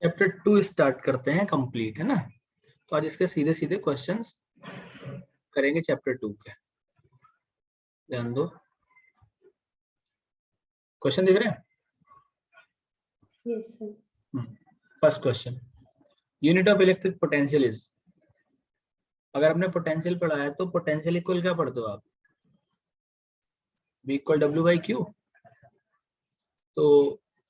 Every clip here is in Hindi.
चैप्टर 2 स्टार्ट करते हैं, कंप्लीट है ना। तो आज इसके सीधे सीधे क्वेश्चंस करेंगे चैप्टर 2 के। ध्यान दो, क्वेश्चन दिख रहे हैं? Yes sir. First question, unit of electric potential is. अगर आपने पोटेंशियल पढ़ा है तो पोटेंशियल इक्वल क्या पढ़ते हो आप? V equal W by Q. तो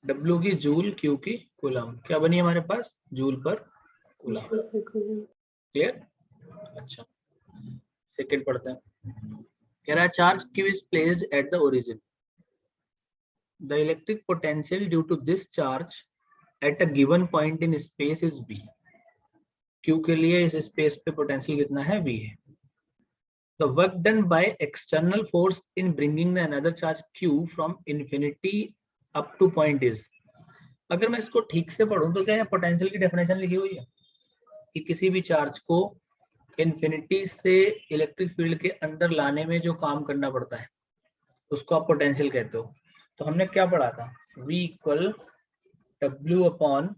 W की जूल, Q की कूलम, क्या बनी हमारे पास? जूल पर कूलम। क्लियर? अच्छा, सेकंड पढ़ते हैं। कह रहा है charge Q is placed at the origin, the electric potential due to this charge at a given point in space is V। Q के लिए इस स्पेस पे पोटेंशियल कितना है? V है। The work done by external force in bringing the another charge Q from infinity up to point is। अगर मैं इसको ठीक से पढ़ूं तो क्या है, पोटेंशियल की डेफिनेशन लिखी हुई है कि किसी भी चार्ज को इन्फिनिटी से इलेक्ट्रिक फील्ड के अंदर लाने में जो काम करना पड़ता है उसको आप पोटेंशियल कहते हो। तो हमने क्या पढ़ा था? V equal W upon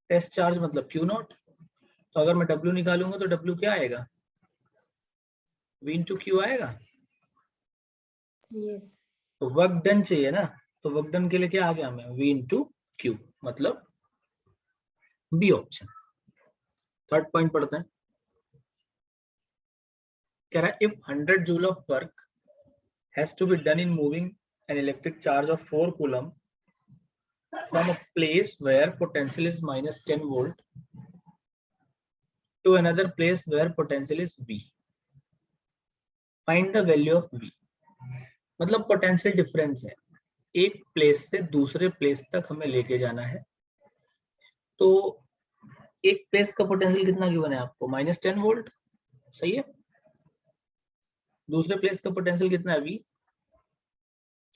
test charge मतलब Q नॉट। तो अगर मैं W निकालूंगा तो W क्या आएगा? V इंटू Q आएगा। यस। तो वर्क डन चाहिए ना, तो वर्क डन के लिए क्या आ गया हमें? V इंटू Q, मतलब बी ऑप्शन। थर्ड पॉइंट पढ़ते हैं। कह रहा है if 100 joule of work has to be done in moving an electric charge of 4 coulomb from a place where potential is -10 volt to another place where potential is V, find the value of V। मतलब पोटेंशियल डिफरेंस है, एक प्लेस से दूसरे प्लेस तक हमें लेके जाना है। तो एक प्लेस का पोटेंशियल कितना गिवन है आपको? -10 वोल्ट, सही है। दूसरे प्लेस का पोटेंशियल कितना है? V।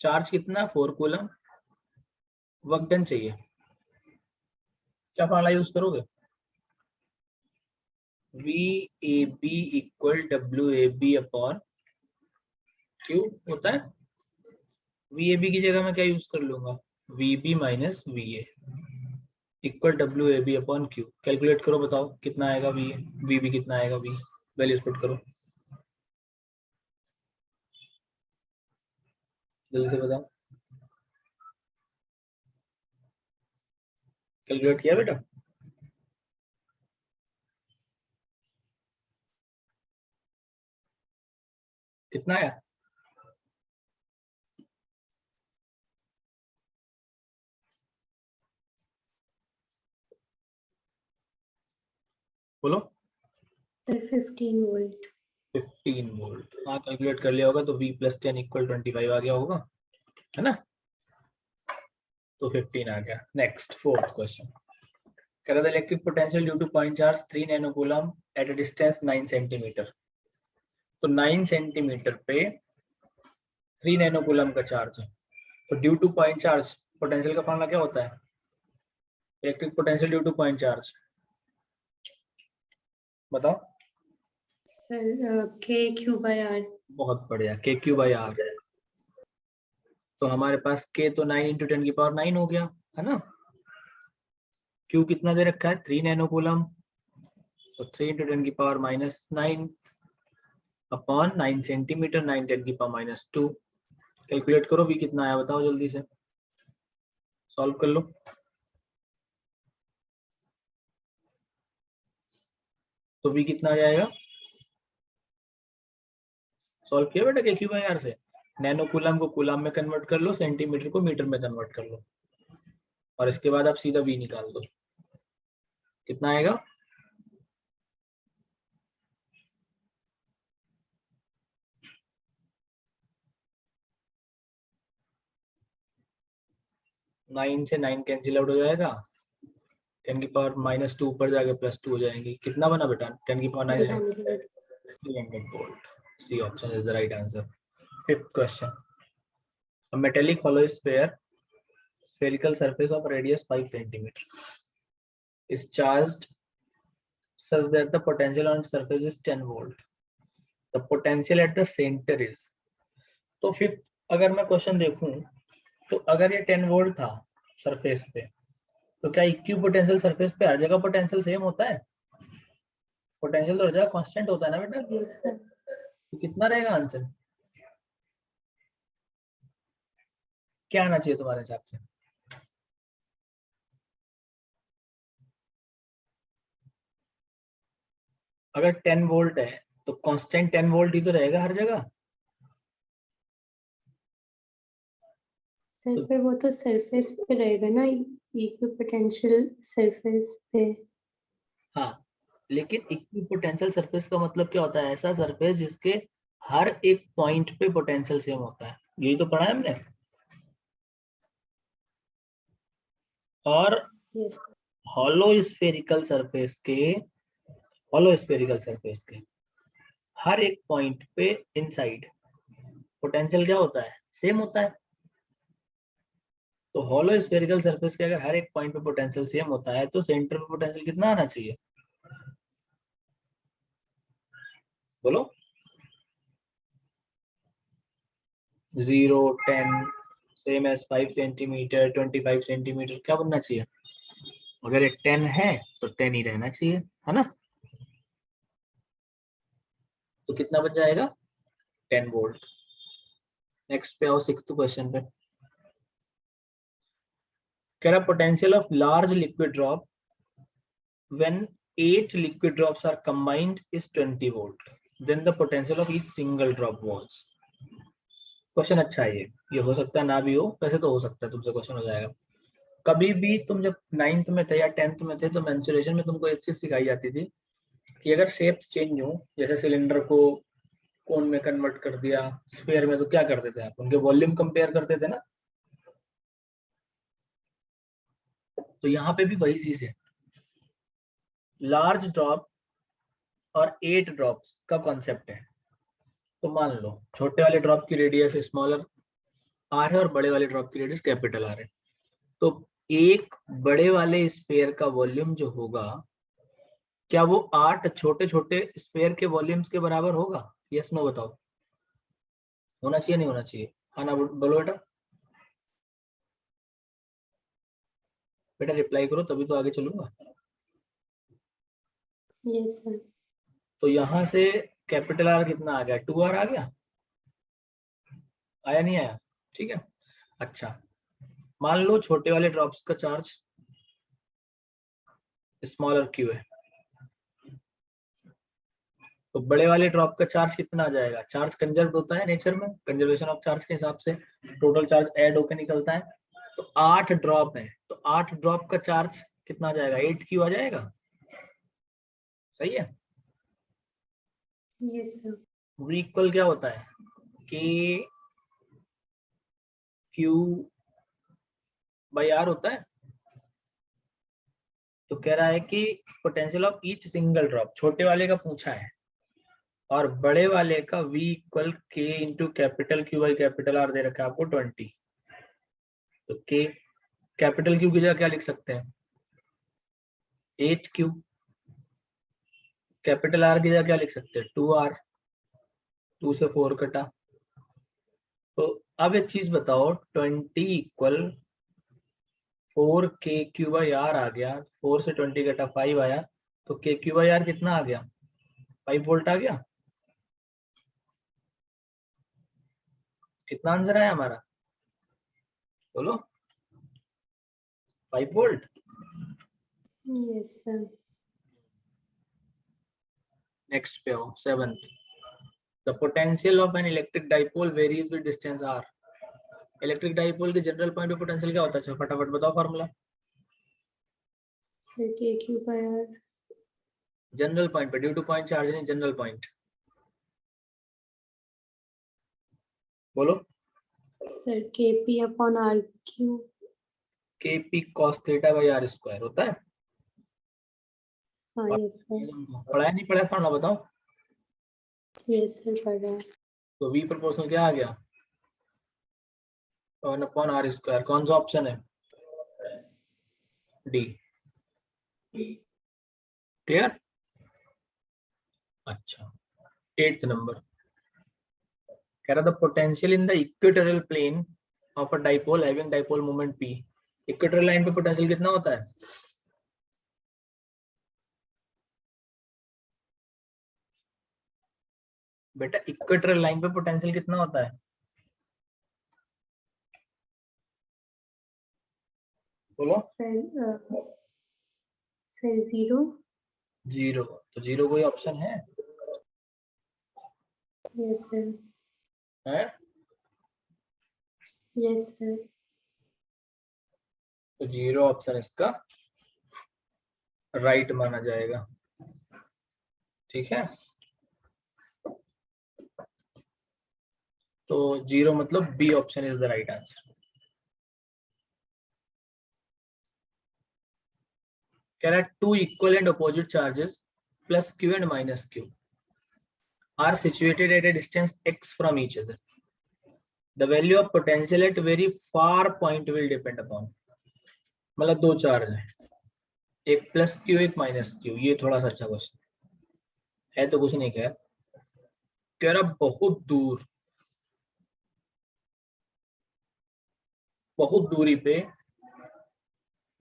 चार्ज कितना? 4 कूलम। वर्क डन चाहिए, क्या फॉर्मूला यूज करोगे? VAB equal WAB upon Q होता है। VAB की जगह मैं क्या यूज कर लूंगा? VB minus VA equal WAB upon Q। Calculate करो, बताओ कितना आएगा VA, VB कितना आएगा V, वैल्यूज पुट करो जल्दी से बताओ। कैलकुलेट किया बेटा? कितना आया? बोलो। 15 वोल्ट। 15 वोल्ट, हाँ कैलकुलेट कर लिया होगा तो V प्लस 10 इक्वल 25 आ गया होगा, है ना। तो 15 आ गया। नेक्स्ट फोर्थ क्वेश्चन, कह रहा था electric potential due to point charge 3 nano coulomb at a distance 9 centimetre. तो 9 सेंटीमीटर पे 3 नैनो कूलम का चार्ज है, तो due to point charge potential का फॉर्मूला क्या होता है? Electric potential due to point charge, बताओ। Sir KQ/R। बहुत बढ़िया, KQ/R। तो हमारे पास K तो 9 इंटू 10 की पावर 9 हो गया, है ना। Q कितना दे रखा है? 3 नैनो कूलम, तो 3 इंटू 10 की पावर -9 अपॉन 9 सेंटीमीटर, 9 10 की पावर -2। कैलकुलेट करो V कितना आया, बताओ जल्दी से, सॉल्व कर लो। तो V कितना आ जाएगा? सॉल्व किया बेटा KQ/R से। नैनो कूलम को कूलम में कन्वर्ट कर लो, सेंटीमीटर को मीटर में कन्वर्ट कर लो, और इसके बाद आप सीधा V निकाल दो, कितना आएगा? नाइन से 9 कैंसिल आउट हो जाएगा, 10 की पावर -2 ऊपर जाके +2 हो जाएंगी। कितना बना बेटा? 10 की power 9 300 volt. C option is the right answer. Fifth question, a metallic hollow sphere spherical surface of radius 5 cm is charged such that the potential on its surface is 10 volt. The potential at the center is। तो फिफ्थ अगर मैं क्वेश्चन देखूं तो अगर ये 10 वोल्ट था सरफेस पे, तो क्या इक्वी पोटेंशियल सरफेस पे हर जगह पोटेंशियल सेम होता है? पोटेंशियल तो हर जगह कांस्टेंट होता है ना बेटा? Yes, sir. तो कितना रहेगा आंसर? क्या आना चाहिए तुम्हारे हिसाब से? अगर 10 वोल्ट है तो कांस्टेंट 10 वोल्ट ही तो रहेगा हर जगह। सर पर वो तो सरफेस पे रहेगा ना, इक्विपोटेंशियल सरफेस पे। हाँ, लेकिन इक्विपोटेंशियल सरफेस का मतलब क्या होता है? ऐसा सरफेस जिसके हर एक पॉइंट पे पोटेंशियल सेम होता है, यही तो पढ़ा है हमने। और Yes. हॉलो स्फेरिकल सरफेस के हर एक पॉइंट पे इनसाइड पोटेंशियल क्या होता है? सेम होता है। तो हॉलो स्फेरिकल सरफेस के अगर हर एक पॉइंट पे पोटेंशियल सेम होता है तो सेंटर पे पोटेंशियल कितना आना चाहिए? बोलो। 0, 10, सेम एज 5 सेंटीमीटर, 25 सेंटीमीटर, क्या बनना चाहिए? अगर ये 10 है तो 10 ही रहना चाहिए, है ना? तो कितना बच जाएगा? 10 वोल्ट। नेक्स्ट पे आओ, 6th क्वेश्चन पे। कह रहा potential of large liquid drop when 8 liquid drops are combined is 20 volt, then the potential of each single drop was। Question अच्छा है ये हो सकता है ना भी हो, वैसे तो हो सकता है तुमसे क्वेश्चन हो जाएगा। कभी भी तुम जब 9th में थे या 10th में थे तो मेंसुरेशन में तुमको एक चीज सिखाई जाती थी कि अगर शेप्स चेंज हो, जैसे सिलेंडर को कोन में कन्वर्ट कर दिया, स्फीयर में, तो क्या करते थे आप? उनके वॉल्यूम कंपेयर करते थे ना। तो यहाँ पे भी वही चीज है, लार्ज ड्रॉप और 8 ड्रॉप्स का कॉन्सेप्ट है। तो मान लो छोटे वाले ड्रॉप की रेडियस स्मॉलर आर है और बड़े वाले ड्रॉप की रेडियस कैपिटल आर है। तो एक बड़े वाले स्फीयर का वॉल्यूम जो होगा, क्या वो 8 छोटे छोटे स्फीयर के वॉल्यूम्स के बराबर होगा? यस नो बताओ। होना चाहिए नहीं होना चाहिए? हाँ ना बोलो बेटा। बेटा रिप्लाई करो तभी तो आगे चलूंगा। Yes, sir. तो यहाँ से कैपिटल आर कितना आ गया? 2r आ गया, आया नहीं आया? ठीक है। अच्छा, मान लो छोटे वाले ड्रॉप्स का चार्ज स्मॉलर क्यू है, तो बड़े वाले ड्रॉप का चार्ज कितना आ जाएगा? चार्ज कंजर्व होता है नेचर में, कंजर्वेशन ऑफ चार्ज के हिसाब से टोटल चार्ज ऐड होकर निकलता है। तो 8 ड्रॉप है तो 8 ड्रॉप का चार्ज कितना आ जाएगा? 8 क्यू आ जाएगा। सही है। Yes, sir. V इक्वल क्या होता है? के क्यू बाई आर होता है। तो कह रहा है कि potential of each single drop, छोटे वाले का पूछा है, और बड़े वाले का V equal K into capital Q by capital R दे रखा है आपको 20। तो के कैपिटल क्यू की जगह क्या लिख सकते हैं? 8 क्यू। कैपिटल आर की जगह क्या लिख सकते हैं? 2r, 2 से 4 कटा। तो अब एक चीज बताओ, 20 इक्वल 4 के क्यू बाई आर आ गया, 4 से 20 कटा 5 आया, तो के क्यू बाई आर कितना आ गया? 5 वोल्ट आ गया। कितना आंसर आया हमारा? बोलो। 5 वोल्ट। Yes, sir. नेक्स्ट पे आओ, 7th। The potential of an electric dipole varies with distance r। Electric dipole के जनरल पॉइंट पे पोटेंशियल क्या होता है? फटाफट बताओ formula. Sir, KQ by R. General point पे, ड्यू टू पॉइंट चार्ज नहीं, जनरल पॉइंट बोलो। Sir, KP upon RQ. K P cos theta by R square होता है। हाँ, और yes, sir. पढ़ाया नहीं पढ़ाया फार्मूला बताओ। Yes, sir, पढ़ रहा है. तो v प्रोपोर्शनल क्या आ गया? 1 अपॉन आर स्क्वायर। कौन सा ऑप्शन है? डी। क्लियर? अच्छा, 8th नंबर कह रहा था potential in the equatorial plane of a dipole having dipole moment p equatorial line पे पोटेंशियल कितना होता है? बेटा इक्वेटोरियल लाइन पे पोटेंशियल कितना होता है? बोलो। सर 0। 0। तो 0 कोई ऑप्शन है? Yes sir. है? Yes sir. तो 0 ऑप्शन इसका राइट माना जाएगा। ठीक है, तो 0 मतलब B option is the right answer. कह रहा है 2 equal and opposite charges plus q and minus q are situated at a distance x from each other. The value of potential at very far point will depend upon. मतलब 2 चार्ज है, एक प्लस क्यू एक माइनस क्यू। ये थोड़ा सा अच्छा क्वेश्चन है, तो कुछ नहीं कह रहा बहुत दूरी पे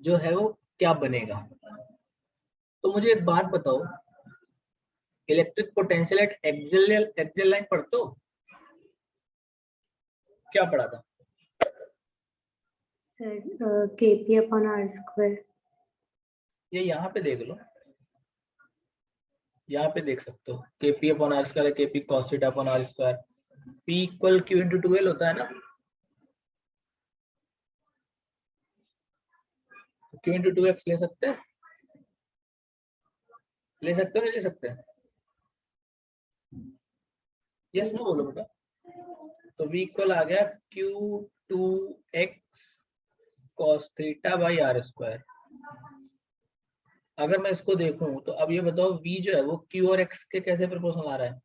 जो है वो क्या बनेगा। तो मुझे एक बात बताओ, electric potential at axial line पढ़ते हो? क्या पढ़ा था? Sir kp/r²। ये यहाँ पे देख लो, यहाँ पे देख सकते हो kp/r², kp cos θ/r², p equal q into 2l होता है ना। q इंटू 2x ले सकते हैं, ले सकते हो नहीं ले सकते? यस नो बोलो बेटा। तो v इक्वल आ गया q2x cos θ/r²। अगर मैं इसको देखूं तो अब ये बताओ v जो है वो q और x के कैसे प्रोपोर्शनल आ रहा है?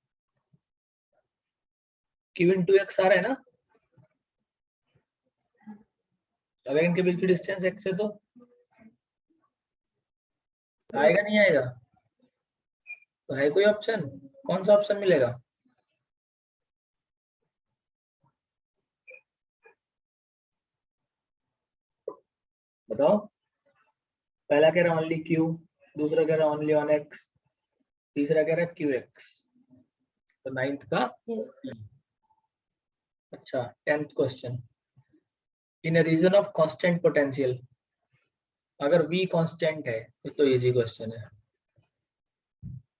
q इंटू x आ रहा है ना। अगर इनके बीच की डिस्टेंस x है तो आएगा नहीं आएगा? तो है कोई ऑप्शन? कौन सा ऑप्शन मिलेगा? बताओ। पहला कह रहा ओनली q, दूसरा कह रहा ओनली ऑन x, तीसरा कह रहा qx, तो 9th का। अच्छा 10th question, in a region of constant potential, अगर v कांस्टेंट है तो इजी क्वेश्चन है।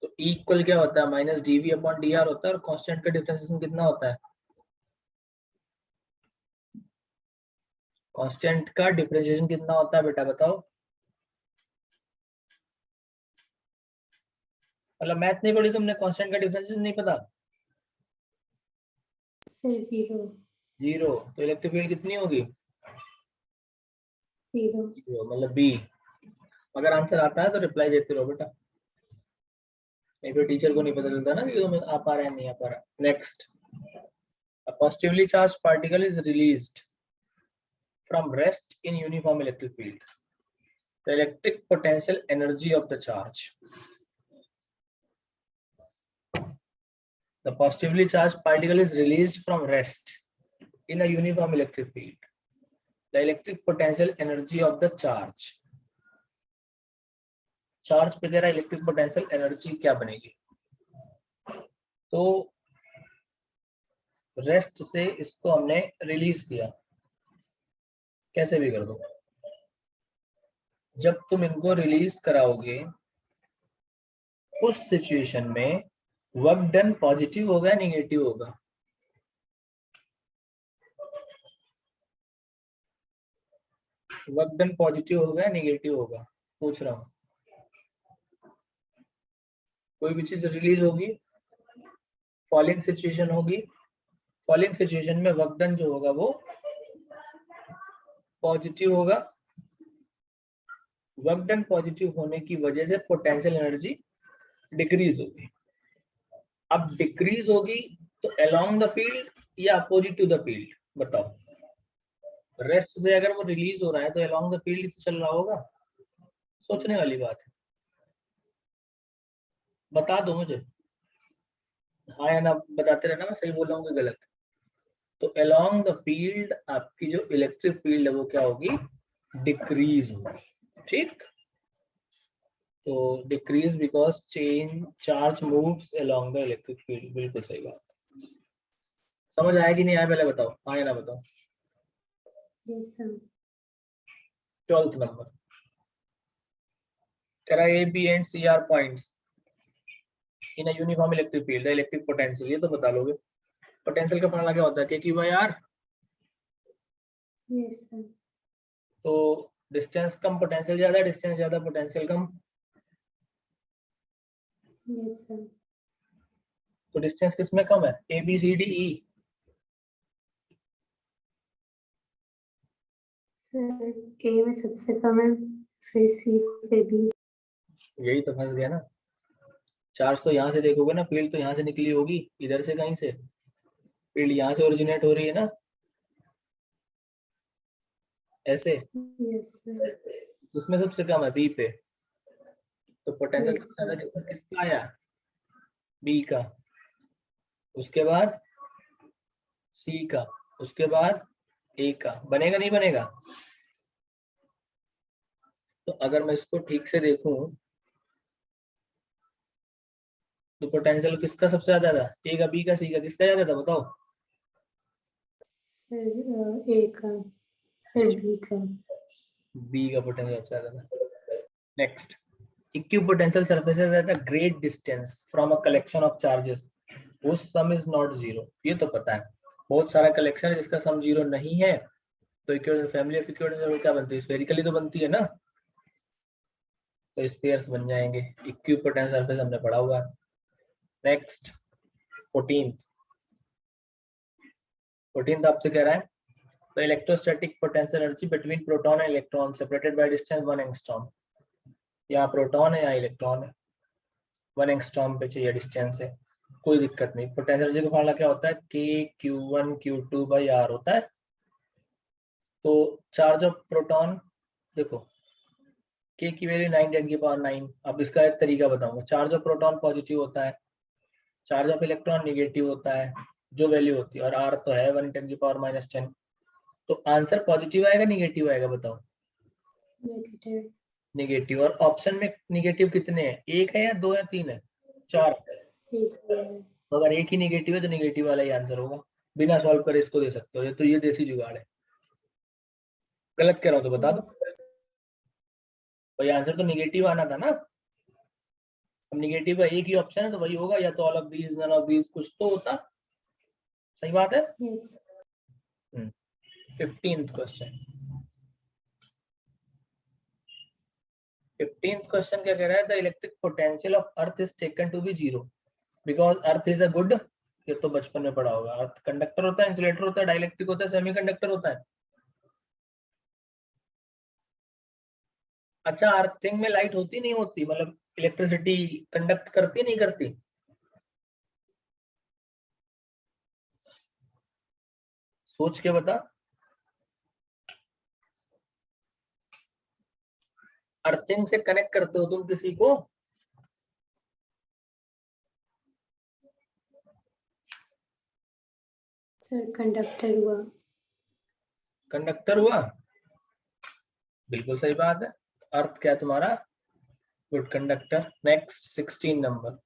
तो E इक्वल क्या होता है? माइनस dv/dr होता है, और कांस्टेंट का डिफरेंशिएशन कितना होता है? कांस्टेंट का डिफरेंशिएशन कितना होता है बेटा बताओ? मतलब मैथ नहीं पढ़ी तुमने, कांस्टेंट का डिफरेंशिएशन नहीं पता? सर 0। 0। तो इलेक्ट्रिक फील्ड कितनी होगी? 0। मतलब बी। अगर आंसर आता है तो रिप्लाई देते रहो बेटा, नहीं फिर टीचर को नहीं पता चलता ना कि तुम्हें आ पा रहा है नहीं आ पा रहा। Next, a positively charged particle is released from rest in uniform electric field. The electric potential energy of the charge. The positively charged particle is released from rest in a uniform electric field. The electric potential energy of the charge. Charge पे कह रहा है इलेक्ट्रिक पोटेंशियल एनर्जी क्या बनेगी। तो रेस्ट से इसको हमने रिलीज किया, कैसे भी कर दो। जब तुम इनको रिलीज कराओगे उस सिचुएशन में वर्क डन पॉजिटिव होगा या नेगेटिव होगा? वर्क डन पॉजिटिव होगा या नेगेटिव होगा, पूछ रहा हूँ। कोई भी चीज रिलीज होगी, फॉलिंग सिचुएशन होगी, फॉलिंग सिचुएशन में वर्क डन जो होगा वो पॉजिटिव होगा। वर्क डन पॉजिटिव होने की वजह से पोटेंशियल एनर्जी डिक्रीज होगी। अब डिक्रीज होगी तो अलोंग द फील्ड या अपोजिट टू द फील्ड, बताओ। रेस्ट से अगर वो रिलीज हो रहा है तो अलोंग द फील्ड तो चल रहा होगा, सोचने वाली बात है। बता दो मुझे, हाँ या ना बताते रहना, मैं सही बोल रहा हूँ कि गलत। तो अलोंग द फील्ड आपकी जो इलेक्ट्रिक फील्ड है वो क्या होगी? डिक्रीज होगी, ठीक। तो decrease because charge moves along the electric field, बिल्कुल सही बात। समझ आया कि नहीं आया पहले बताओ, हाँ या ना बताओ। Yes sir. 12th नंबर कह रहा है A, B and C are points in a uniform electric field, the electric potential, ये तो बता लोगे। पोटेंशियल का फॉर्मूला क्या होता है, K/R। Yes sir. तो डिस्टेंस कम पोटेंशियल ज्यादा, डिस्टेंस ज्यादा पोटेंशियल कम। Yes sir. तो डिस्टेंस किसमें कम है, A B C D E। Sir A में सबसे कम है, फिर सी, फिर बी। यही तो फंस गया ना। चार्ज तो यहाँ से देखोगे ना, फील्ड तो यहाँ से निकली होगी, इधर से कहीं से फील्ड यहाँ से ओरिजिनेट हो रही है ना, ऐसे। Yes sir. उसमें सबसे कम है बी पे। तो पोटेंशियल यस सबसे सर। ज्यादा किसका आया, बी का। उसके बाद सी का, उसके बाद ए का। बनेगा नहीं बनेगा। तो अगर मैं इसको ठीक से देखूं तो पोटेंशियल किसका सबसे ज्यादा था, ए का, बी का, सी का, किसका ज्यादा था बताओ। सर ए का, फिर बी का। बी का पोटेंशियल सबसे ज्यादा था। Next, equipotential surfaces at a great distance from a collection of charges whose sum is not zero। ये तो पता है, बहुत सारा कलेक्शन है जिसका सम जीरो नहीं है। तो फैमिली ऑफ इक्विपोटेंशियल क्या बनती है, स्फेरिकली तो बनती है ना। तो स्फीयर्स बन जाएंगे। इक्विपोटेंशियल सरफेस हमने पढ़ा हुआ है। नेक्स्ट 14th आपसे कह रहा है तो electrostatic potential energy between proton and electron separated by distance 1 angstrom. यहाँ प्रोटॉन है, यहाँ इलेक्ट्रॉन है, 1 एंगस्ट्रॉम पे चाहिए डिस्टेंस है, कोई दिक्कत नहीं। पोटेंशियल एनर्जी का फॉर्मूला क्या होता है, KQ1Q2/R होता है। तो चार्ज ऑफ प्रोटॉन देखो, K की वैल्यू 9 × 10⁹। अब इसका एक तरीका बताऊंगा। चार्ज ऑफ प्रोटॉन पॉजिटिव होता है, चार्ज ऑफ इलेक्ट्रॉन निगेटिव होता है, जो वैल्यू होती है, और R तो है 1 × 10⁻⁻10। तो आंसर पॉजिटिव आएगा निगेटिव आएगा बताओ। नेगेटिव। निगेटिव। और ऑप्शन में निगेटिव कितने हैं, एक है या दो या तीन है, चार। एक है। तो अगर एक ही निगेटिव है तो निगेटिव वाला ही आंसर होगा। बिना सॉल्व करे इसको दे सकते हो, ये तो ये देसी जुगाड़ है। गलत कह रहा हूँ तो बता दो, भाई आंसर तो निगेटिव आना था ना। अब निगेटिव का एक ही ऑप्शन है तो वही होगा, या तो all of these, none of these, कुछ तो होता। सही बात है। Yes. 15th question. 15th question क्या कह रहा है, the electric potential of earth is taken to be zero because earth is a good. ये तो बचपन में पढ़ा होगा। अर्थ कंडक्टर होता है, इंसुलेटर होता है, डाइलेक्ट्रिक होता है, सेमीकंडक्टर होता है। अच्छा, अर्थिंग में लाइट होती नहीं होती, मतलब इलेक्ट्रिसिटी कंडक्ट करती नहीं करती। सोच के बता। अर्थिंग से कनेक्ट करते हो तुम किसी को, सर कंडक्टर हुआ। कंडक्टर हुआ, बिल्कुल सही बात है। अर्थ क्या है तुम्हारा, गुड कंडक्टर। Next 16 number.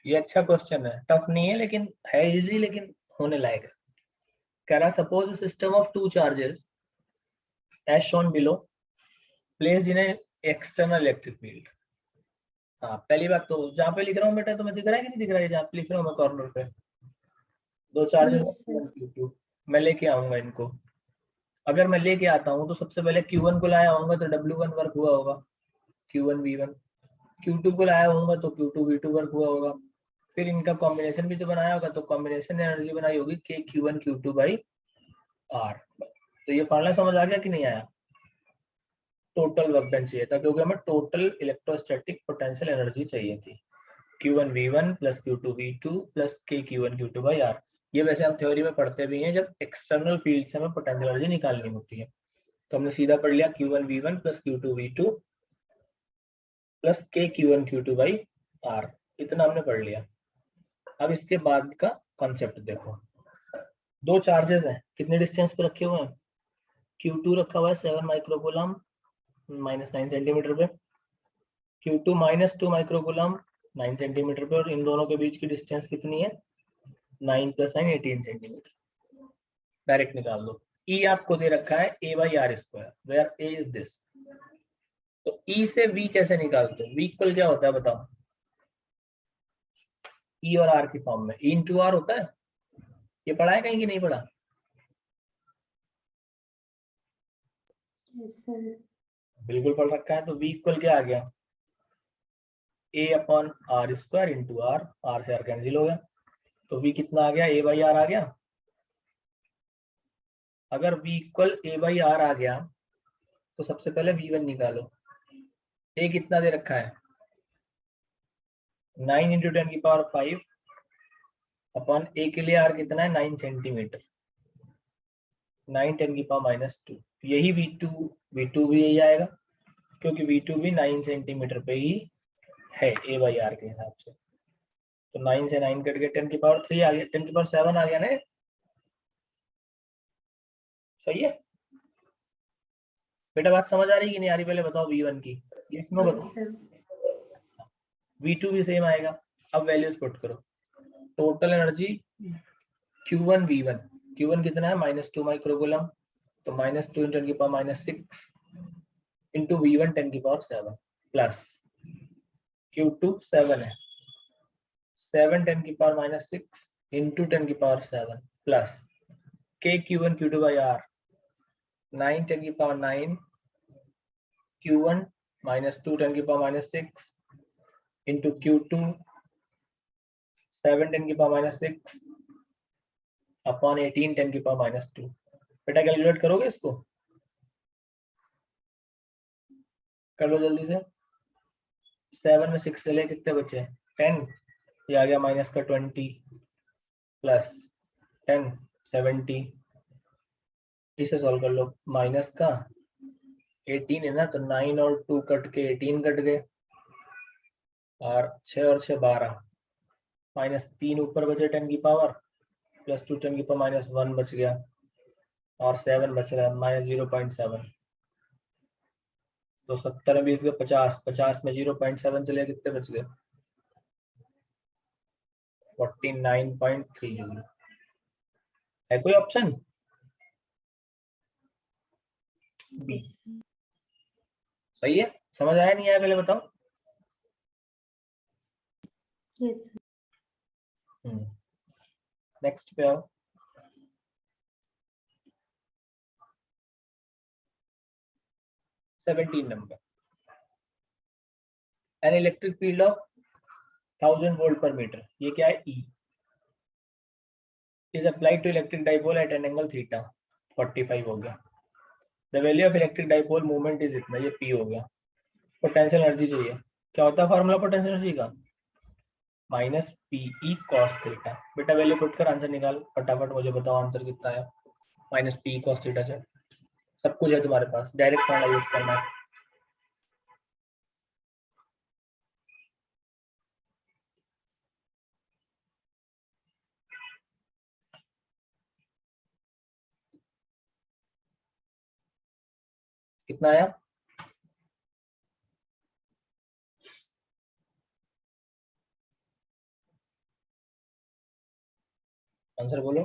ये अच्छा क्वेश्चन है, टफ नहीं है लेकिन है इजी, लेकिन होने लायक है। कह रहा suppose system of two charges as shown below placed in external electric field. हाँ, पहली बात तो जहाँ पे लिख रहा हूँ बेटा तुम्हें दिख रहा है कि नहीं दिख रहा है, जहाँ पे लिख रहा हूँ मैं कॉर्नर पे, दो चार्जेस यस सर। Q2। मैं लेके आऊंगा इनको। अगर मैं लेके आता हूँ तो सबसे पहले Q1 को लाया होगा तो W1 वर्क हुआ होगा, Q1 V1। Q2 को लाया होगा तो Q2 V2 वर्क हुआ होगा। फिर इनका कॉम्बिनेशन भी तो बनाया होगा, तो कॉम्बिनेशन एनर्जी बनाई होगी KQ1Q2/R। तो ये फॉर्मूला समझ आ गया कि नहीं आया। टोटल वर्क डन चाहिए था क्योंकि हमें टोटल इलेक्ट्रोस्टैटिक पोटेंशियल एनर्जी चाहिए थी। Q1 V1 plus Q2 V2 plus K/Q1 Q2/R। ये वैसे हम थ्योरी में पढ़ते भी हैं, जब एक्सटर्नल फील्ड से हमें पोटेंशियल एनर्जी निकालनी होती है। तो हमने सीधा पढ़ लिया Q1 V1 plus Q2 V2 plus K/Q1 Q2/R। इतना हमने पढ़ लिया। अब इसके बाद का कॉन्सेप्ट देखो। दो चार्जेस हैं, कितने डिस्टेंस पे रखे हुए हैं, Q2 रखा हुआ है 7 माइक्रोकूलम -9 सेंटीमीटर पे, Q2 -2 माइक्रोकूलम 9 सेंटीमीटर पे, और इन दोनों के बीच की डिस्टेंस कितनी है 9 + 9 18 सेंटीमीटर। डायरेक्ट निकाल दो। E आपको दे रखा है A/r², where A is this. तो E से V कैसे निकालते हो? V इक्वल क्या होता है बताओ? E और R की फॉर्म में E × R होता है। ये पढ़ा है कहीं कि नहीं पढ़ा? yes sir, बिल्कुल पढ़ रखा है। तो V इक्वल क्या आ गया? A/r² × R, R से R कैंसिल हो गया, तो V कितना आ गया? A/r आ गया। अगर V इक्वल A/r आ गया तो सबसे पहले V1 निकालो। A कितना दे रखा है? 9 × 10⁵ अपॉन A के लिए R कितना है? 9 सेंटीमीटर, 9 10⁻²। यही V2 भी यही आएगा, क्योंकि V2 भी 9 सेंटीमीटर पे ही है A/r के हिसाब से। तो 9 से 9 कट गया, 10⁻³ आ गया, 10⁻7 आ गया ना। सही है बेटा? बात समझ आ रही कि नहीं आ रही? पहले बताओ V1 की, यस नो yes बताओ। sir, V2 भी सेम आएगा। अब वैल्यूज पुट करो। Total energy Q1 V1, Q1 कितना है? -2 माइक्रोकूलम, तो -2 × 10⁻6 इंटू V1 10⁻7 प्लस Q2 7 है, 7 10⁻6 into 10⁻7 plus K Q1 Q2/R 9 10⁻9 Q1 -2 10⁻6 into Q2 7 10⁻6 upon 18 10⁻²। बेटा कैलकुलेट करोगे इसको? कर लो जल्दी से। 7 में 6 चले कितने बचे? 10। ये आ गया -20 प्लस 10 70। इसे सॉल्व कर लो। माइनस का 18 है ना, तो 9 और 2 कट के 18 कट गए, और 6 और 6 12, -3 ऊपर बचे 10 की पावर, प्लस 2 10⁻1 बच गया, और 7 बच रहा है -0.7। तो 70 में 20 गए 50, 50 में 0.7 चले कितने बच गए? 49.3 जूल। है कोई ऑप्शन? बी। yes sir, सही है? समझ आया नहीं आया पहले बताओ? yes sir, नेक्स्ट पे आओ। Number. An electric field of 1000 volt पर मीटर, ये क्या है? E is applied to electric dipole at an angle theta, 45 हो गया। The value of electric dipole moment is इतना, ये P हो गया। पोटेंशियल एनर्जी चाहिए। क्या होता है फॉर्मूला पोटेंशियल एनर्जी का? -PE cos theta. बेटा वैल्यू पुट कर आंसर निकाल फटाफट, मुझे बताओ आंसर कितना है -PE cos थीटा से। सब कुछ है तुम्हारे पास, डायरेक्ट फॉर्मूला यूज करना है। कितना आया? आंसर बोलो।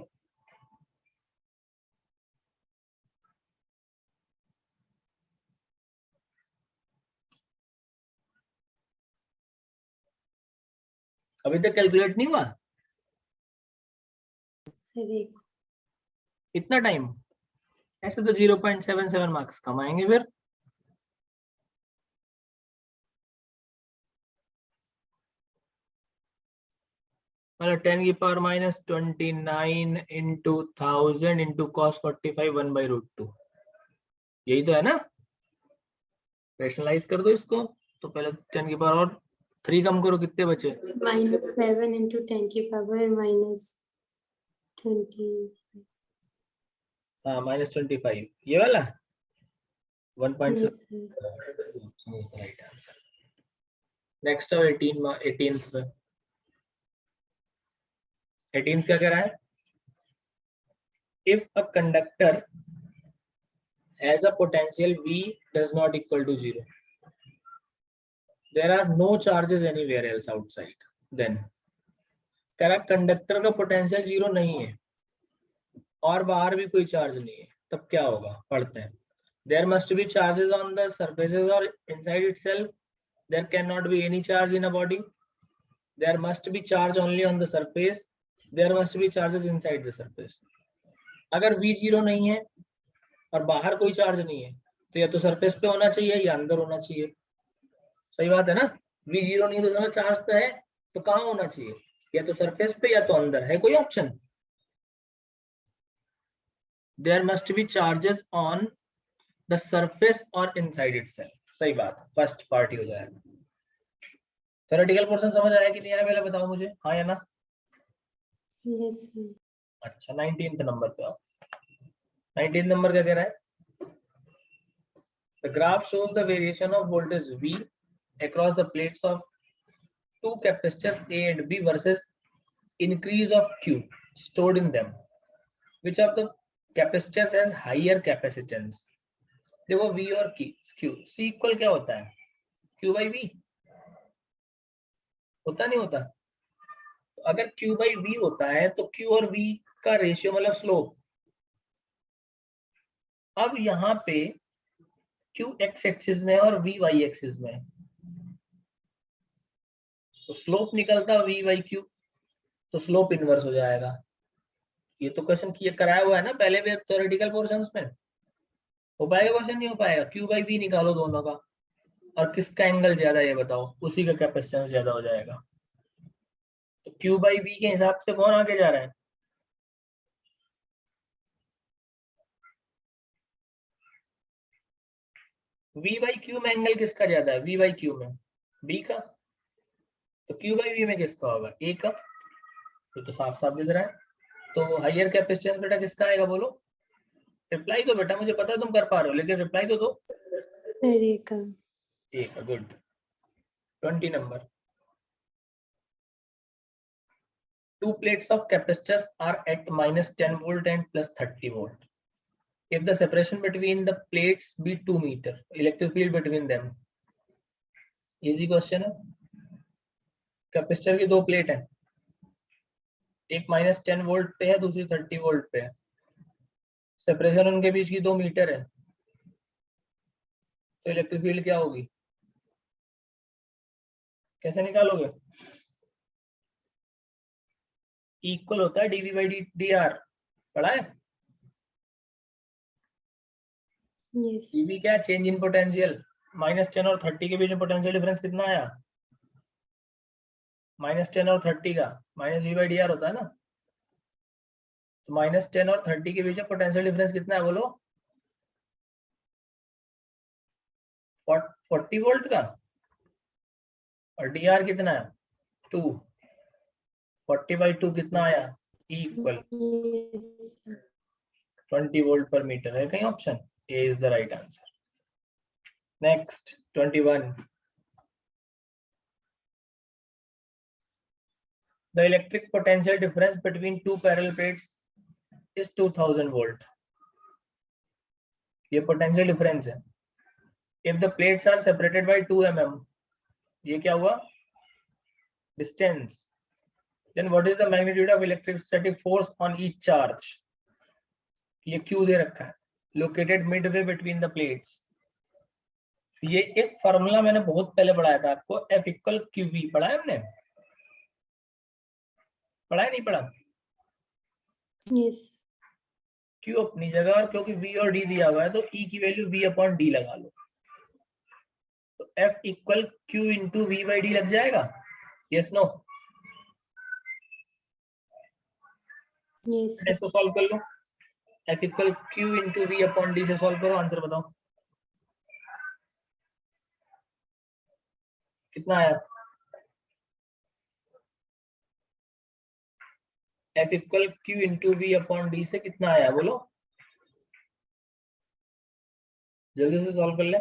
अभी तक कैलकुलेट नहीं हुआ? sir, इतना टाइम? ऐसे तो 0.77 मार्क्स कम आएंगे फिर। मतलब 10⁻29 इंटू 1000 इंटू कॉस 45 1/√2, यही तो है ना? रैशनलाइज कर दो इसको। तो पहले 10 की पावर और 3 कम करो, कितने बचे? -7 into 10 की पावर -20, हाँ -25, ये वाला 1.7 yes sir, right answer. Next अब 18th पे। 18th क्या कह रहा है? If a conductor As a potential V does not equal to 0. There are no charges anywhere else outside. Then कह रहा कंडक्टर का पोटेंशियल 0 नहीं है और बाहर भी कोई चार्ज नहीं है, तब क्या होगा पढ़ते हैं. There must be charges on the surfaces or inside itself. There cannot be any charge in a body. There must be charge only on the surface. There must be charges inside the surface. अगर V 0 नहीं है और बाहर कोई चार्ज नहीं है तो या तो सरफेस पे होना चाहिए या अंदर होना चाहिए. सही बात है ना. V 0 नहीं तो चार्ज तो है, तो कहाँ होना चाहिए, या तो सरफेस पे या तो अंदर. है कोई option? There must be charges on the surface or inside itself. सही बात, फर्स्ट पार्ट ही हो जाएगा. थ्योरेटिकल पोर्शन समझ आया कि नहीं आया पहले बताओ मुझे, हाँ या ना? Yes, sir. अच्छा 19th नंबर पे आओ. 19th नंबर क्या कह रहा है? The graph shows the variation of voltage V across the plates of two capacitors A and B versus increase of Q stored in them. Which of the capacitors has higher capacitance? देखो V और Q, C इक्वल क्या होता है? Q by V होता नहीं होता? तो अगर Q by V होता है तो Q और V का रेशियो मतलब स्लोप. अब यहाँ पे Q x एक्सिस में और V y एक्सिस में, तो स्लोप निकलता V by Q, तो स्लोप इनवर्स हो जाएगा. ये तो क्वेश्चन किया कराया हुआ है ना पहले भी थ्योरेटिकल पोर्शंस में. हो पाएगा क्वेश्चन? नहीं हो पाएगा. Q by V निकालो दोनों का, और किसका एंगल ज्यादा ये बताओ, उसी का कैपेसिटेंस ज्यादा हो जाएगा. तो Q by V के हिसाब से कौन आगे जा रहा है? V by Q में एंगल किसका ज्यादा है? V by Q में B का. तो Q by V में किसका होगा? A का. तो साफ साफ दिख रहा है. तो हायर कैपेसिटेंस बेटा किसका आएगा बोलो? रिप्लाई दो बेटा, मुझे पता है तुम कर पा रहे हो, लेकिन रिप्लाई तो दो. Sir, A का. Good. 20 number. Two plates of capacitors are at -10 volt and +30 volt. If the separation between the plates be 2 meter, electric field between them. Easy question है. कैपेसिटर की दो प्लेट है, एक -10 वोल्ट पे है, दूसरी 30 वोल्ट पे है. सेपरेशन उनके बीच की 2 मीटर है, तो इलेक्ट्रिक फील्ड क्या होगी? कैसे निकालोगे? इक्वल होता है dV by dr. पढ़ा है? Yes. dV क्या? Change in potential. -10 और 30 के बीच में पोटेंशियल डिफरेंस कितना आया? -10 और 30 का -V by dr होता है ना. तो -10 और 30 के बीच में पोटेंशियल डिफरेंस कितना है बोलो? 40 वोल्ट का. और dr कितना है? 2. 40 by 2 कितना आया? E equal Yes, sir. 20 volt पर मीटर. है कहीं option? A is the right answer. Next 21. The electric potential difference between two parallel plates is 2000 volt. ये potential difference है. If the plates are separated by 2 mm, ये क्या हुआ? Distance. Then what is the magnitude of electrostatic force on each charge? ये Q दे रखा है. Located midway between the plates. ये एक फॉर्मूला मैंने बहुत पहले पढ़ाया था आपको, F इक्वल QV. पढ़ा है हमने? पढ़ा है नहीं पढ़ा? Yes. Q अपनी जगह, और क्योंकि V और D दिया हुआ है तो E की वैल्यू V अपॉन D लगा लो. तो F equal Q into V by D लग जाएगा. Yes no? Yes. इसको सॉल्व कर लो. F equal Q into V upon D से सॉल्व करो, आंसर बताओ कितना आया? F equal Q into V upon D से कितना आया बोलो, जल्दी से सॉल्व कर ले.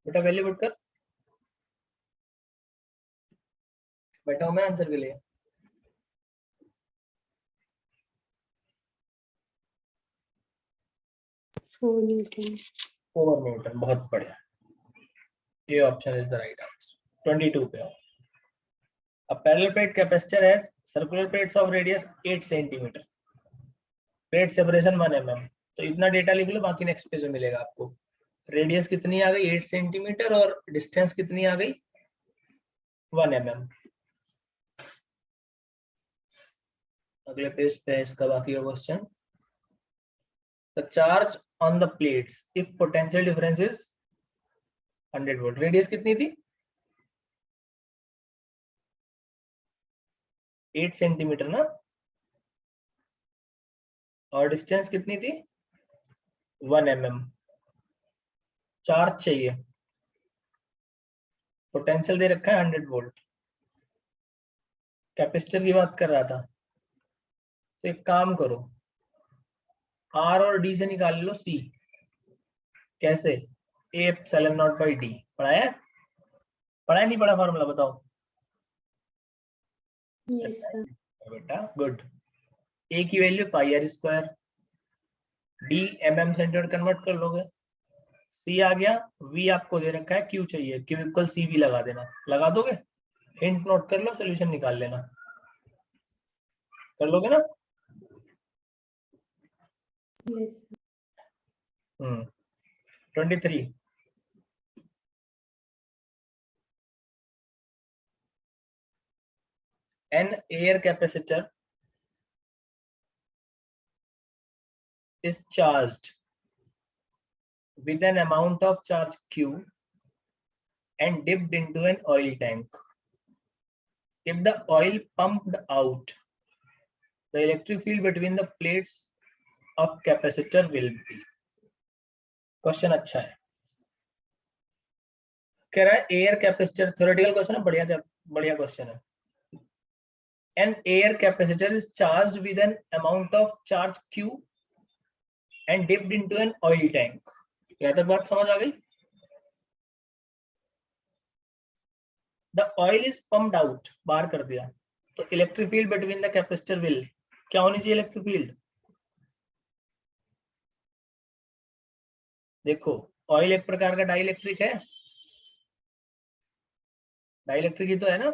बेटा वैल्यू पुट कर. बैठा हूं मैं आंसर के लिए। 4 न्यूटन। 4 न्यूटन, बहुत बढ़िया, ये option is the right answer. 22 पे आओ। A parallel plate capacitor has circular plates of radius 8 cm. Plate separation 1 mm। तो इतना डेटा लिख लो, बाकी नेक्स्ट पेज में मिलेगा आपको। रेडियस कितनी आ गई 8 सेंटीमीटर और डिस्टेंस कितनी आ गई 1 mm। अगले पेज पे है इसका बाकी का question. The charge on the plates if potential difference is 100 volt. Radius कितनी थी 8 सेंटीमीटर ना, और डिस्टेंस कितनी थी 1 mm। चार्ज चाहिए, पोटेंशियल दे रखा है 100 वोल्ट, कैपेसिटर की बात कर रहा था। तो एक काम करो, R और D से निकाल लो C। कैसे? A epsilon not by D। पढ़ाया पढ़ाया नहीं पढ़ा फॉर्मूला बताओ। Yes sir. बेटा गुड। A की value pi R square, D mm centimetre convert कर लोगे, C आ गया, V आपको दे रखा है Q चाहिए, Q इक्वल CV लगा देना। लगा दोगे? हिंट नोट कर लो, सोल्यूशन निकाल लेना। कर लोगे ना? Yes sir. 23। An air capacitor is charged with an amount of charge Q and dipped into an oil tank. If the oil pumped out, the electric field between the plates of capacitor will be। Question अच्छा है, कह रहा है एयर कैपेसिटर, थ्योरेटिकल क्वेश्चन है, बढ़िया क्वेश्चन है। An air capacitor is charged with an amount of charge Q and dipped into an oil tank। यहाँ तक बात समझ आ गई? The oil is pumped out, बाहर कर दिया, तो electric field between the capacitor will क्या होनी चाहिए? इलेक्ट्रिक फील्ड देखो, ऑयल एक प्रकार का डाइलेक्ट्रिक है, डाइलेक्ट्रिक ही तो है ना।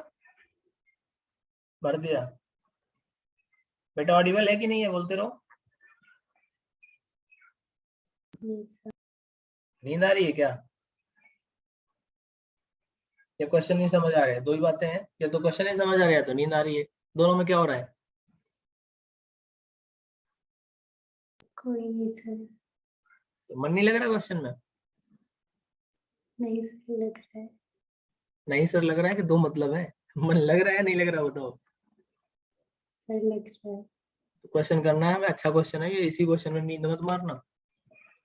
भर दिया बेटा, ऑडिबल है कि नहीं है? बोलते रहो। Yes sir. नींद आ रही है क्या? या क्वेश्चन नहीं समझ आ रहा है? दो ही बातें हैं, या तो क्वेश्चन नहीं समझ आ रहा है तो नींद आ रही है, दोनों में क्या हो रहा है? कोई नहीं सर। तो मन नहीं लग रहा क्वेश्चन में? नहीं सर लग रहा है। नहीं सर लग रहा है कि दो मतलब है? मन लग रहा है नहीं लग रहा बताओ। सर लग रहा है। तो क्वेश्चन करना है, अच्छा क्वेश्चन है ये, इसी क्वेश्चन में नींद मत मारना।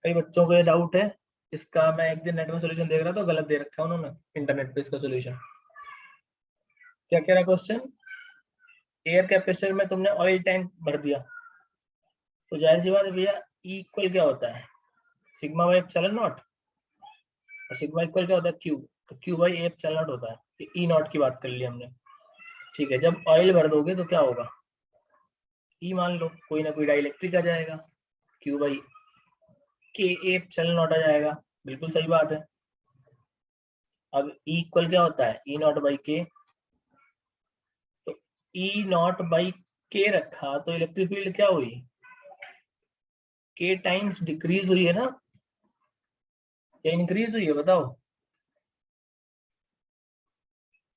कई बच्चों को ये डाउट है, इसका मैं एक दिन नेट में सोल्यूशन देख रहा था, गलत दे रखा है उन्होंने इंटरनेट पे इसका सोल्यूशन। क्या कह रहा क्वेश्चन? एयर कैपेसिटर में तुमने ऑयल टैंक भर दिया, तो जाहिर सी बात है भैया, E इक्वल क्या होता है? सिग्मा बाई एप्सिलॉन नॉट, और सिग्मा इक्वल क्या होता है? Q। तो Q by A epsilon not होता है। E नॉट की बात कर ली हमने, ठीक है। जब ऑयल भर दोगे तो क्या होगा? E मान लो, कोई ना कोई डाइलेक्ट्रिक आ जाएगा, Q बाई के एप्सिलॉन नॉट आ जाएगा। बिल्कुल सही बात है। अब E इक्वल क्या होता है? E नॉट बाई के। तो E नॉट बाई के रखा तो इलेक्ट्रिक फील्ड क्या हुई? K टाइम्स डिक्रीज हुई है ना, या इंक्रीज हुई है? बताओ।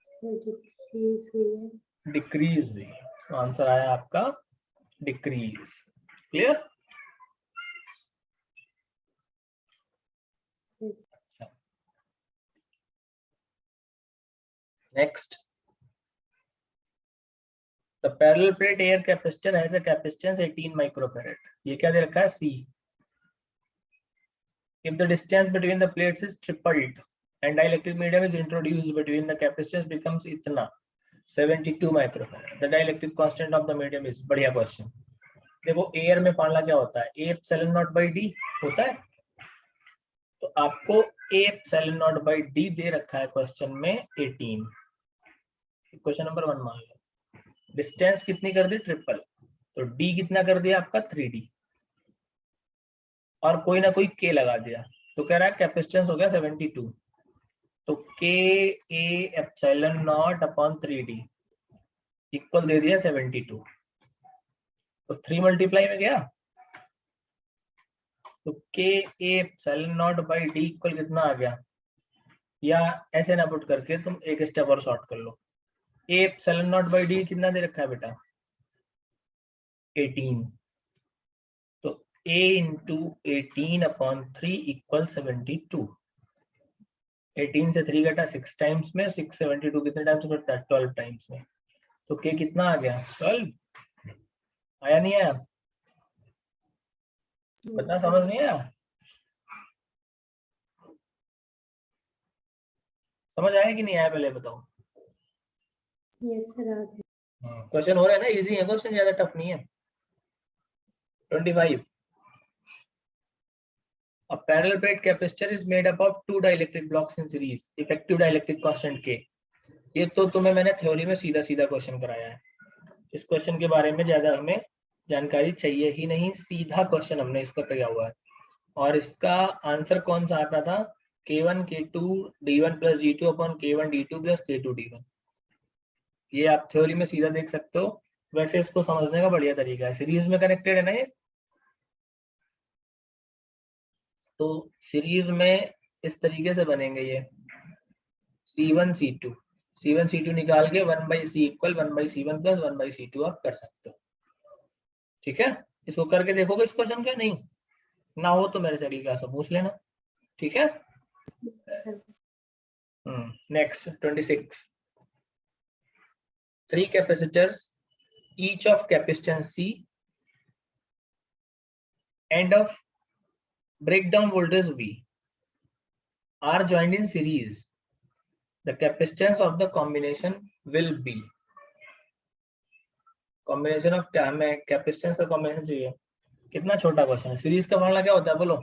सर डिक्रीज हुई है। डिक्रीज हुई, तो आंसर आया आपका decrease. Clear? Yes. Next, the parallel plate air capacitor has a capacitance 18 microfarad। ये क्या दे रखा है? C। if the distance between the plates is tripled and dielectric medium is introduced between the capacitance becomes इतना 72 microfarad, the dielectric constant of the medium is। बढ़िया क्वेश्चन। देखो एयर में फॉर्मूला क्या होता है? A epsilon not by D होता है। तो आपको A epsilon not by D दे रखा है क्वेश्चन में 18। क्वेश्चन नंबर 1 मान लो, डिस्टेंस कितनी कर दी ट्रिपल, तो डी कितना कर दिया आपका 3D, और कोई ना कोई के लगा दिया, तो कह रहा है कैपेसिटेंस हो गया 72, तो K A epsilon naught upon 3D equal दे दिया 72, तो 3 मल्टीप्लाई में गया, तो K A epsilon not by D equal कितना आ गया, या ऐसे ना पुट करके तुम एक स्टेप और शॉर्ट कर लो, A epsilon not by D कितना दे रखा है बेटा 18, तो a इंटू 18 अपॉन 3 इक्वल 72, 18 से 3 घटा 6 टाइम्स में, 6 72 कितने टाइम्स में कटता है 12 टाइम्स में, तो k कितना आ गया 12, आया नहीं आया, बता समझ नहीं आया, समझ आया कि नहीं आया पहले बताओ। यस सर आ गया। क्वेश्चन हो रहा है ना, इजी है क्वेश्चन, ज्यादा टफ नहीं है। 25, a parallel plate capacitor is made up of two dielectric blocks in series, effective dielectric constant k, ये तो तुम्हें मैंने थ्योरी में सीधा सीधा क्वेश्चन कराया है, इस क्वेश्चन के बारे में ज्यादा हमें जानकारी चाहिए ही नहीं, सीधा क्वेश्चन हमने इसका किया हुआ है, और इसका आंसर कौन सा आता था, k1 k2 d1 plus d2 upon k1 d2 plus k2 d1, ये आप थ्योरी में सीधा देख सकते हो, वैसे इसको समझने का बढ़िया तरीका है, सीरीज में कनेक्टेड है ना ये, तो सीरीज में इस तरीके से बनेंगे ये C1 C2, C1 C2 निकाल के 1/c equal 1/c1 plus 1/c2 आप कर सकते हो, ठीक है, इसको करके देखोगे इस क्वेश्चन का, नहीं ना हो तो मेरे से अगली क्लास में पूछ लेना, ठीक है। Next 26, 3 capacitors each of capacitance C and of breakdown voltage V are joined in series, the capacitance of the combination will be, combination of क्या, हमें capacitance का combination चाहिए, कितना छोटा क्वेश्चन है, सीरीज का फॉर्मूला क्या होता है बोलो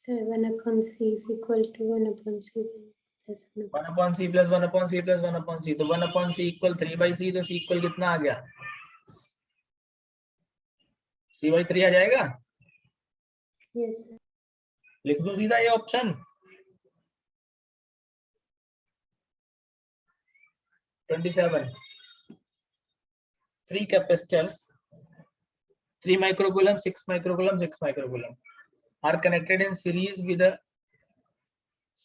sir 1/c is equal to 1/c plus 1/c plus 1/c plus 1/c, तो 1/c इक्वल 3/c, तो c इक्वल कितना आ गया c/3 आ जाएगा, यस सर। लिख दो सीधा ये option. 27, 3 capacitors 3 microcoulomb 6 microcoulomb 6 microcoulomb are connected in series with a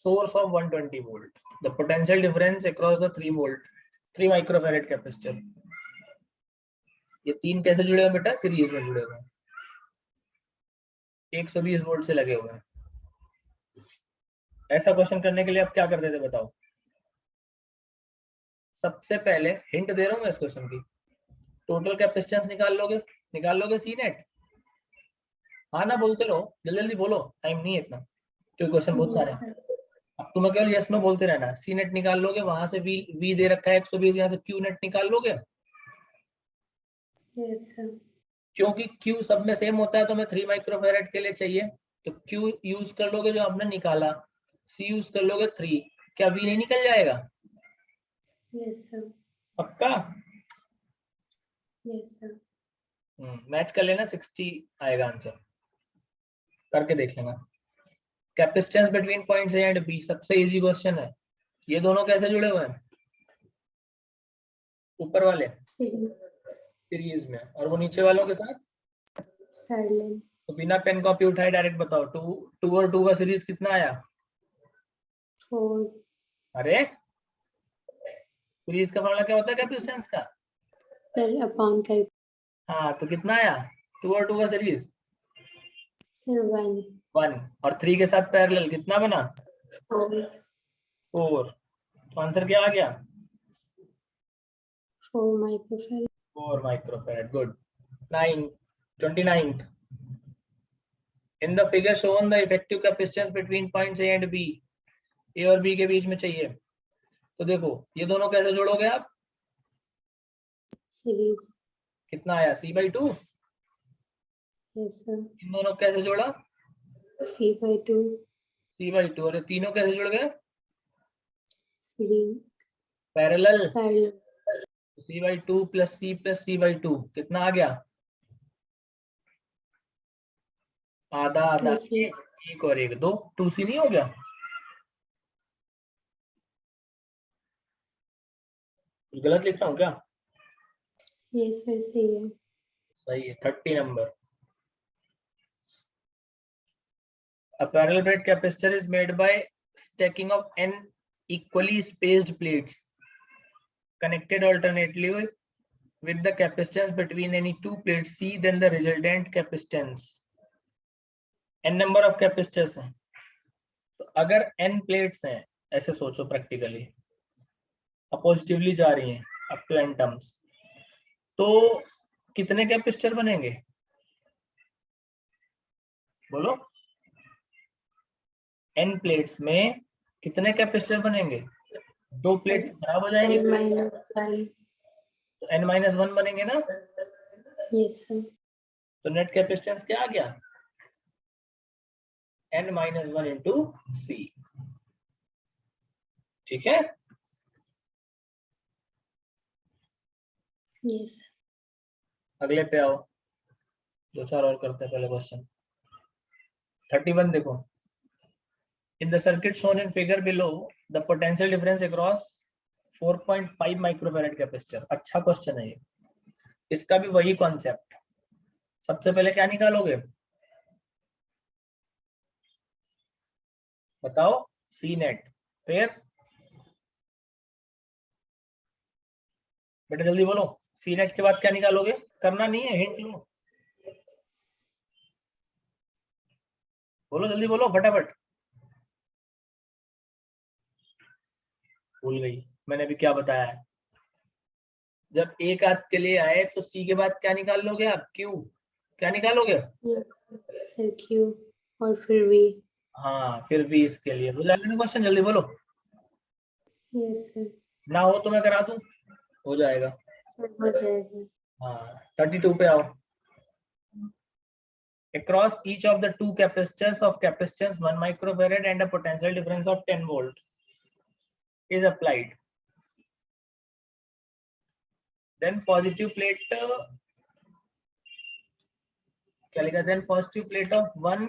source of 120 volt, the potential difference across the 3 microfarad capacitor, ये तीन कैसे जुड़े हुए बेटा, सीरीज में जुड़े हुए हैं, 120 वोल्ट से लगे हुए हैं। ऐसा क्वेश्चन करने के लिए आप क्या करते थे बताओ, सबसे पहले हिंट दे रहा हूं मैं इस क्वेश्चन की, टोटल कैपेसिटेंस निकाल लोगे सी नेट, हाँ ना बोलते रहो, जल्दी जल्दी बोलो, टाइम नहीं है इतना क्योंकि क्वेश्चन बहुत सारे हैं, अब तुम्हें केवल यस नो बोलते रहना, सी नेट निकाल लोगे, वहां से वी दे रखा है 120, यहाँ से क्यू नेट निकाल लोगे, यस सर। क्योंकि क्यू सब में सेम होता है, तो मैं 3 माइक्रोफैरेड के लिए चाहिए, तो क्यू यूज कर लोगे जो आपने निकाला, सी यूज कर लोगे 3, क्या वी नहीं निकल जाएगा, यस सर। पक्का, यस सर। मैच कर लेना, 60 आएगा आंसर, करके देख लेना। Capacitance between points A and B, सबसे इजी क्वेश्चन है, ये दोनों कैसे जुड़े हुए हैं, ऊपर वाले सीरीज में, और वो नीचे वालों के साथ पैरेलल, तो बिना पेन कॉपी उठाए डायरेक्ट बताओ, 2 और 2 का सीरीज कितना आया 4, अरे सीरीज का फॉर्मूला क्या होता है कैपेसिटेंस का, सर अपॉन कर, हाँ तो कितना आया 2 और 2 का सीरीज सर 1, 1, और 3 के साथ पैरेलल कितना बना 4, 4, तो आंसर क्या आ गया 4 microfarad. 4 microfarad, good. 29th, in the figure shown the effective capacitance between points A and B, A और B के बीच में चाहिए, तो देखो ये दोनों कैसे जोड़ोगे आप, सीरीज, कितना आया C/2, यस सर। इन दोनों कैसे जोड़ा C/2, C/2, और ये तीनों कैसे जुड़ गए parallel parallel C/2 plus C/2 कितना आ गया? आधा आधा, 2C एक और एक, 2 2C नहीं हो गया? कुछ गलत लिख रहा हूँ क्या? ये सर सही है। सही है। 30 number. A parallel plate capacitor is made by stacking of n equally spaced plates connected alternately with the capacitance between any two plates C, then the resultant capacitance. n number of capacitors हैं, तो अगर n plates हैं, ऐसे सोचो प्रैक्टिकली, पॉजिटिवली जा रही हैं अप टू n टर्म्स, तो कितने कैपेसिटर बनेंगे? बोलो, n प्लेट्स में कितने कैपेसिटर बनेंगे? 2 प्लेट खराब हो जाएंगे तो n-1 बनेंगे ना? Yes sir. तो नेट कैपेसिटेंस क्या आ गया? n-1 into C। ठीक है? यस। अगले पे आओ, 2-4 और करते हैं पहले क्वेश्चन। 31 देखो। In the circuit shown in figure below, the potential difference across 4.5 microfarad capacitor. अच्छा क्वेश्चन है ये। इसका भी वही कॉन्सेप्ट। सबसे पहले क्या निकालोगे? बताओ। सी नेट। फिर बेटा जल्दी बोलो, सी नेट के बाद क्या निकालोगे? करना नहीं है, हिंट लो। बोलो जल्दी बोलो, फटाफट। भूल गई मैंने अभी क्या बताया है। जब एक हाथ के लिए आए तो सी के बाद क्या निकाल लोगे आप? क्यू। क्या निकालोगे? सर क्यू और फिर वी। हाँ, फिर वी इसके लिए। बोला क्वेश्चन, जल्दी बोलो। Yes sir. ना हो तो मैं करा दूं, हो जाएगा। सर हो जाएगा। हाँ, 32 पे आओ। Across each of the two capacitors of capacitance 1 microfarad and a potential difference of 10 volt is applied. Then positive plate क्या लिखा? Then positive plate of 1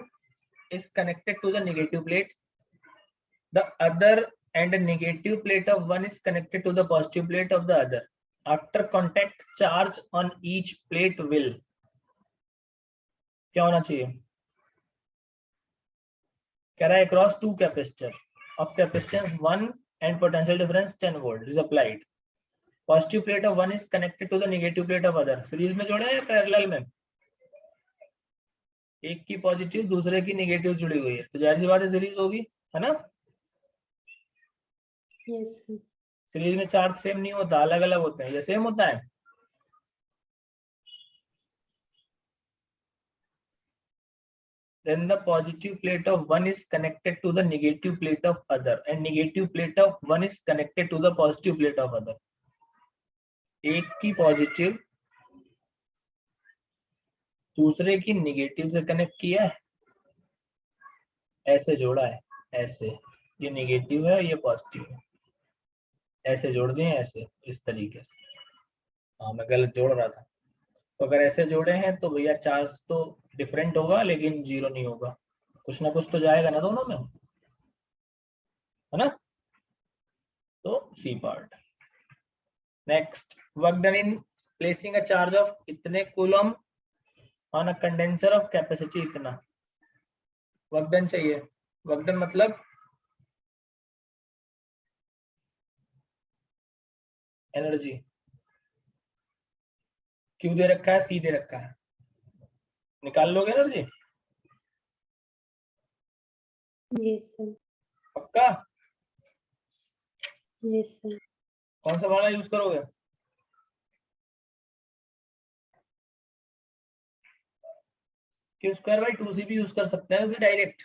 is connected to the negative plate. The other and a negative plate of 1 is connected to the positive plate of the other. After contact, charge on each plate will क्या होना चाहिए? कह रहा है across two capacitor of capacitance 1 and potential difference 10 volt is applied. Positive plate of 1 is connected to the negative plate of other. Series में जोड़ा है या पैरेलल में? एक की पॉजिटिव दूसरे की नेगेटिव जुड़ी हुई है, तो जाहिर सी बात है सीरीज होगी, है ना? Yes sir. सीरीज में चार्ज सेम नहीं होता, अलग अलग होते हैं। ये सेम होता है? Then the positive plate of 1 is connected to the negative plate of other and negative plate of 1 is connected to the positive plate of other. एक की पॉजिटिव दूसरे की नेगेटिव से कनेक्ट किया है, ऐसे जोड़ा है, ऐसे। ये नेगेटिव है, ये पॉजिटिव है, ऐसे जोड़ दिए ऐसे, इस तरीके से। हाँ, मैं गलत जोड़ रहा था। तो अगर ऐसे जोड़े हैं तो भैया चार्ज तो डिफरेंट होगा लेकिन जीरो नहीं होगा, कुछ ना कुछ तो जाएगा ना दोनों में, है ना? तो C part. Next, work done in placing a charge of इतने coulomb on a condenser of capacity इतना। वर्क डन चाहिए। वर्क डन मतलब एनर्जी। क्यू दे रखा है, सी दे रखा है, निकाल लोगे एनर्जी? Yes sir. पक्का? Yes sir. कौन सा वाला यूज करोगे? क्यू स्क्वायर बाई 2सी भी यूज कर सकते हैं उसे डायरेक्ट,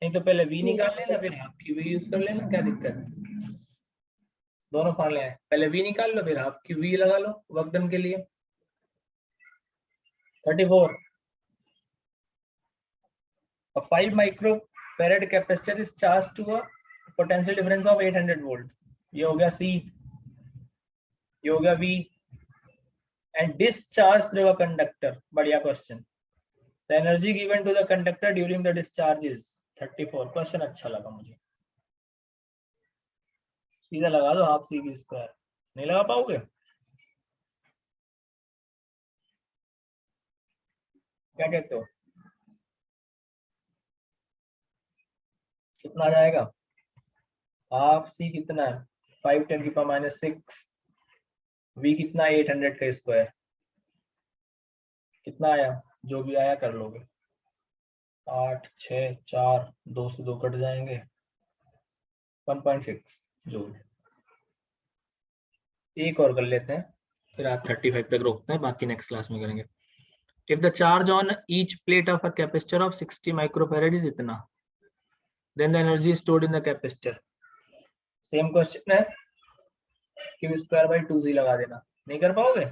नहीं तो पहले v निकाल लेना, फिर हाफ की v यूज कर लेना, क्या दिक्कत है? दोनों फार्मूले हैं, पहले v निकाल लो फिर हाफ की v लगा लो वर्क डन के लिए। 34, a 5 microfarad capacitor is charged to a potential difference of 800 volt, ये हो गया C, ये हो गया V, and discharge through a conductor, बढ़िया question, the energy given to the conductor during the discharge is 34। Question अच्छा लगा मुझे, सीधा लगा दो हाफ C V स्क्वायर, नहीं लगा पाओगे? क्या कहते हो, कितना आ जाएगा? हाफ C कितना है, 5 × 10⁻⁶, V कितना, 800 का स्क्वायर, कितना आया, जो भी आया कर लोगे, 8 6 4, 2 से 2 कट जाएंगे, 1.6 जूल। एक और कर लेते हैं, फिर आज 35 तक रोकते हैं, बाकी नेक्स्ट क्लास में करेंगे। If the charge on each plate of a capacitor of 60 microfarad is इतना, then the energy stored in the capacitor. Same question है, Q स्क्वायर बाई 2Z लगा देना, नहीं कर पाओगे?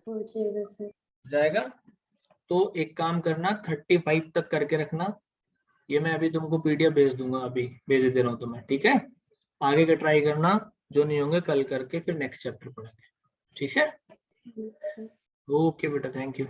हो जाएगा सर। जाएगा। तो एक काम करना, 35 तक करके रखना, ये मैं अभी तुमको PDF भेज दूंगा, अभी भेज दे रहा हूँ तुम्हें, ठीक है? आगे का ट्राई करना, जो नहीं होंगे कल करके फिर नेक्स्ट चैप्टर पढ़ेंगे, ठीक है? ओके बेटा, थैंक यू।